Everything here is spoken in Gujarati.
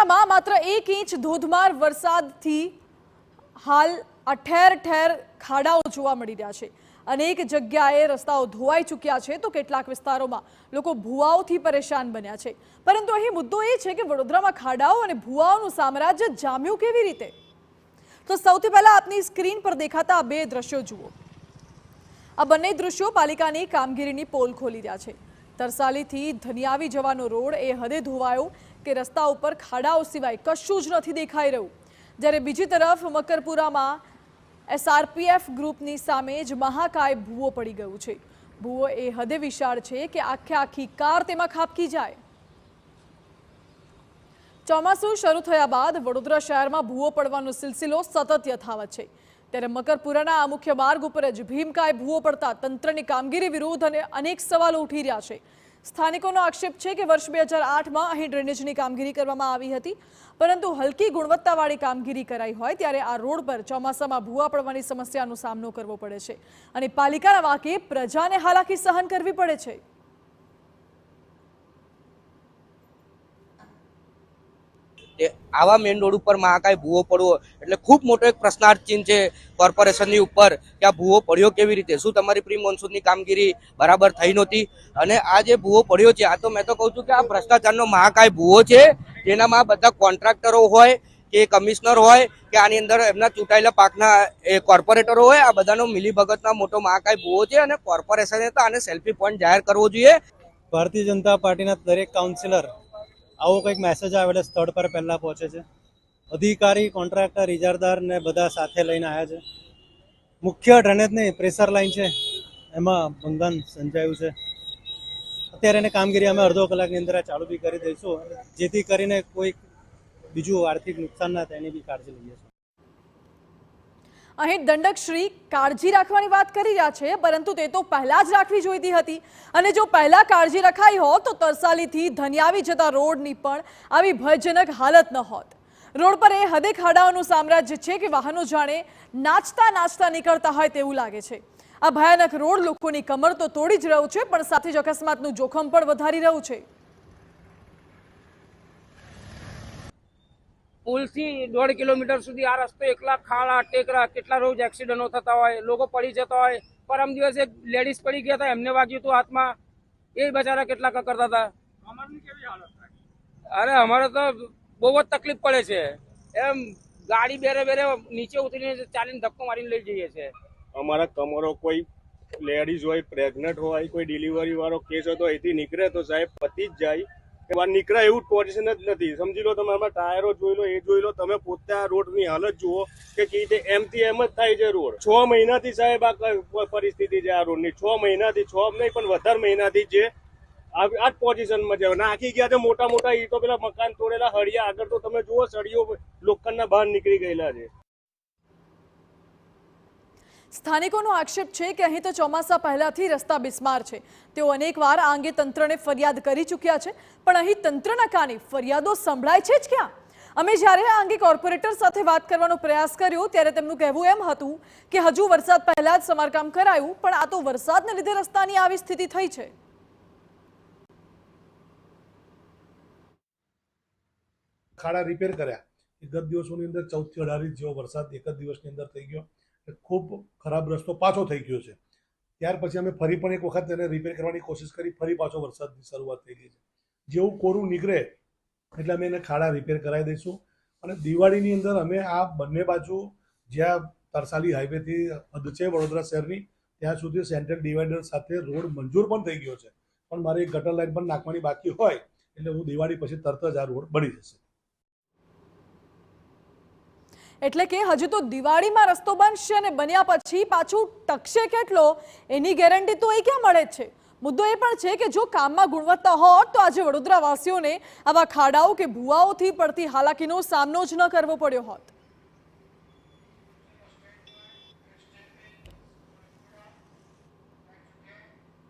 વડોદરામાં માત્ર 1 ઇંચ ધોધમાર વરસાદથી હાલ ઠેર ઠેર ખાડાઓ જોવા મળી રહ્યા છે। અનેક જગ્યાએ રસ્તાઓ ધોવાઈ ચૂક્યા છે તો કેટલાક વિસ્તારોમાં લોકો ભૂવાઓથી પરેશાન બન્યા છે। પરંતુ અહીં મુદ્દો એ છે કે વડોદરામાં ખાડાઓ અને ભૂવાઓનું સામ્રાજ્ય જામ્યું કેવી રીતે? તો સૌથી પહેલા આપની સ્ક્રીન પર દેખાતા આ બે દ્રશ્યો જુઓ। આ બંને દૃશ્યો પાલિકાની કામગીરીની પોલ ખોલી રહ્યા છે। તરસાલીથી ધનિયાવી જવાનો રોડ એ હદે ધોવાયો કે રસ્તા ઉપર ખાડાઓ સિવાય કશું જ નથી દેખાઈ રહ્યું। જ્યારે બીજી તરફ મકરપુરામાં SRPF ગ્રુપની સામે જ મહાકાય ભૂવો પડી ગયું છે। ભૂવો એ હદે વિશાળ છે કે આખી કાર તેમાં ખાબકી જાય। ચોમાસું શરૂ થયા બાદ વડોદરા શહેરમાં ભૂવો પડવાનો સિલસિલો સતત યથાવત છે। ત્યારે મકરપુરાના આ મુખ્ય માર્ગ ઉપર જ ભીમકાય ભૂવો પડતા તંત્રની કામગીરી વિરુદ્ધ અને અનેક સવાલો ઉઠી રહ્યા છે। સ્થાનિકોનો આક્ષેપ છે કે વર્ષ 2008માં અહીં ડ્રેનેજની કામગીરી કરવામાં આવી હતી, પરંતુ હલકી ગુણવત્તાવાળી કામગીરી કરાઈ હોય ત્યારે આ રોડ પર ચોમાસામાં ભૂવા પડવાની સમસ્યાનો સામનો કરવો પડે છે અને પાલિકાના વાકે પ્રજાને હાલાકી સહન કરવી પડે છે। આવા મેઇન રોડ ઉપર મહાકાય ભૂવો પડવો એટલે ખૂબ મોટો એક પ્રશ્નાર્થ ચિહ્ન છે કોર્પોરેશનની ઉપર કે આ ભૂવો પડ્યો કેવી રીતે? શું તમારી પ્રી મોન્સૂનની કામગીરી બરાબર થઈ નહોતી? અને આ જે ભૂવો પડ્યો છે, આ તો મેં તો કહું છું કે આ ભ્રષ્ટાચારનો મહાકાય ભૂવો છે, જેનામાં બધા કોન્ટ્રાક્ટરો હોય કે કમિશનર હોય કે આની અંદર એમના ચૂંટાયેલા પાકના કોર્પોરેટરો હોય, આ બધાનો મિલીભગતના મોટો મહાકાય ભૂવો છે અને કોર્પોરેશને તો આને સેલ્ફી પોઈન્ટ જાહેર કરવો જોઈએ। ભારતીય જનતા પાર્ટીના દરેક કાઉન્સિલર આવો કંઈક મેસેજ આવે એટલે સ્થળ પર પહેલાં પહોંચે છે। અધિકારી, કોન્ટ્રાક્ટર, ઇજારદાર ને બધા સાથે લઈને આવ્યા છે। મુખ્ય ડ્રેનેજની પ્રેશર લાઇન છે, એમાં ભંગાણ સર્જાયું છે। અત્યારે એને કામગીરી અમે અડધો કલાકની અંદર ચાલુ બી કરી દઈશું, જેથી કરીને કોઈ બીજું આર્થિક નુકસાન ના થાય એની બી કાળજી લઈએ છીએ। અહીં દંડકશ્રી કાળજી રાખવાની વાત કરી રહ્યા છે, પરંતુ તે તો પહેલા જ રાખવી જોઈતી હતી અને જો પહેલા કાળજી રખાઈ હોત તો તરસાલીથી ધનિયાવી જતા રોડની પણ આવી ભયજનક હાલત ન હોત। રોડ પર એ હદે ખાડાઓનું સામ્રાજ્ય છે કે વાહનો જાણે નાચતા નાચતા નીકળતા હોય તેવું લાગે છે। આ ભયાનક રોડ લોકોની કમર તો તોડી જ રહ્યું છે, પણ સાથે જ અકસ્માતનું જોખમ પણ વધારી રહ્યું છે। પુલથી 1.5 કિલોમીટર સુધી આ રસ્તો એકલા ખાડા ટેકરા, કેટલા રોજ એક્સિડન્ટો થતા હોય, લોકો પડી જતા હોય। પરમ દિવસે એક લેડીઝ પડી ગયા હતા, એમને વાગ્યું હતું હાથમાં, એ બચારા કેટલા કકરતા હતા। અમારી કેવી હાલત થાય? અરે અમારે તો બહુ જ તકલીફ પડે છે। એમ ગાડી બેરે નીચે ઉતરીને ચાલીને ધક્કો મારીને લઈ જઈએ છીએ। અમારા કમરો કોઈ લેડીઝ હોય, પ્રેગ્નન્ટ હોય, કોઈ ડિલિવરી વાળો કેસ હોય તો અહીંથી નીકળે તો સાહેબ પતી જ જાય। નીકળે એવું પોઝિશન જ નથી। સમજી લો, તમે આમાં ટાયરો જોઈ લો, એ જોઈ લો, તમે પોતે આ રોડની હાલત જુઓ કે કેવી રીતે એમથી એમ જ થાય છે રોડ। 6 મહિનાથી સાહેબ આ પરિસ્થિતિ છે આ રોડની, 6 મહિનાથી, 6 નહીં પણ વધારે મહિનાથી છે આ જ પોઝિશનમાં છે। નાખી ગયા છે મોટા મોટા ઈંટો, પેલા મકાન તોડેલા હળિયા આગળ તો તમે જુઓ, સળીઓ લોખંડના બહાર નીકળી ગયેલા છે। સ્થાનિકોનો આક્ષેપ છે કે અહીં તો ચોમાસા પહેલાથી રસ્તા બિસ્માર છે। તેઓ અનેકવાર આ અંગે તંત્રને ફરિયાદ કરી ચૂક્યા છે, પણ અહીં તંત્રના કાને ફરિયાદો સંભળાય છે જ ક્યાં? અમે જ્યારે આ અંગે કોર્પોરેટર સાથે વાત કરવાનો પ્રયાસ કર્યો ત્યારે તેમનું કહેવું એમ હતું કે હજુ વરસાદ પહેલા જ સમારકામ કરાયું, પણ આ તો વરસાદને લીધે રસ્તાની આવી સ્થિતિ થઈ છે। ખાડા રિપેર કર્યા, ગત દિવસોની અંદર 14 થી 18 ઇંચ જેવો વરસાદ એક જ દિવસની અંદર થઈ ગયો, ખૂબ ખરાબ રસ્તો પાછો થઈ ગયો છે। ત્યાર પછી અમે ફરી પણ એક વખત તેને રિપેર કરવાની કોશિશ કરી, ફરી પાછો વરસાદની શરૂઆત થઈ ગઈ છે। જેવું કોરું નીકળે એટલે અમે એને ખાડા રિપેર કરાવી દઈશું અને દિવાળીની અંદર અમે આ બંને બાજુ જ્યાં તરસાલી હાઈવેથી હદ છે વડોદરા શહેરની ત્યાં સુધી સેન્ટ્રલ ડિવાઈડર સાથે રોડ મંજૂર પણ થઈ ગયો છે, પણ મારે એક ગટર લાઈન પણ નાખવાની બાકી હોય એટલે હું દિવાળી પછી તરત જ આ રોડ બની જશે। એટલે કે હજુ તો દિવાળીમાં રસ્તો બનશે અને બન્યા પછી પાછું ટકશે કેટલો એની ગેરંટી તો એ ક્યાં મળે છે? મુદ્દો એ પણ છે કે જો કામમાં ગુણવત્તા હોત તો આજે વડોદરા વાસીઓને આવા ખાડાઓ કે ભૂવાઓથી પડતી હાલાકીનો સામનો જ ન કરવો પડ્યો હોત।